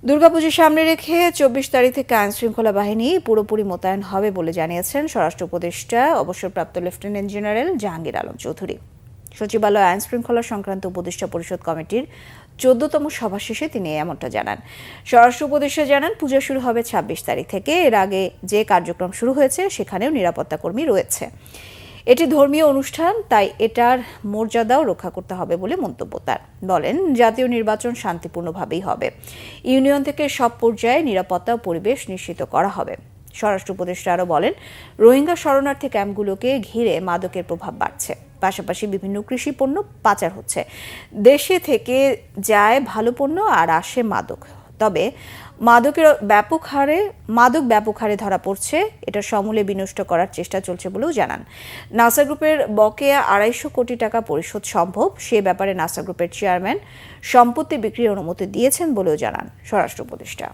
দুর্গাপুজো সামনে রেখে ২৪ তারিখ থেকে আইনশৃঙ্খলা বাহিনী পুরোপুরি মোতায়েন হবে বলে জানিয়েছেন স্বরাষ্ট্র উপদেষ্টা অবসরপ্রাপ্ত লেফটেন্যান্ট জেনারেল জাহাঙ্গীর আলম চৌধুরী। সচিবালয় আইনশৃঙ্খলা সংক্রান্ত উপদেষ্টা পরিষদ কমিটির ১৪তম সভা শেষে তিনি এমনটা জানান। স্বরাষ্ট্র উপদেষ্টা জানান, পূজা শুরু হবে ২৬ তারিখ থেকে। এর আগে যে কার্যক্রম শুরু হয়েছে সেখানেও নিরাপত্তা কর্মী রয়েছে। এটি ধর্মীয় অনুষ্ঠান, তাই এটার মর্যাদাও রক্ষা করতে হবে বলে মন্তব্য তার। বলেন, জাতীয় নির্বাচন শান্তিপূর্ণভাবেই হবে। ইউনিয়ন থেকে সব পর্যায়ে নিরাপত্তা পরিবেশ নিশ্চিত করা হবে। স্বরাষ্ট্র উপদেষ্টা আরও বলেন, রোহিঙ্গা শরণার্থী ক্যাম্পগুলোকে ঘিরে মাদকের প্রভাব বাড়ছে। পাশাপাশি বিভিন্ন কৃষি পণ্য পাচার হচ্ছে। দেশে থেকে যায় ভালো পণ্য আর আসে মাদক। তবে মাদক ব্যাপক হারে ধরা পড়ছে। এটা সমূলে বিনষ্ট করার চেষ্টা চলছে বলেও জানান। নাসা গ্রুপের বকেয়া ২৫০ কোটি টাকা পরিশোধ সম্ভব, সে ব্যাপারে নাসা গ্রুপের চেয়ারম্যান সম্পত্তি বিক্রির অনুমতি দিয়েছেন বলেও জানান স্বরাষ্ট্র উপদেষ্টা।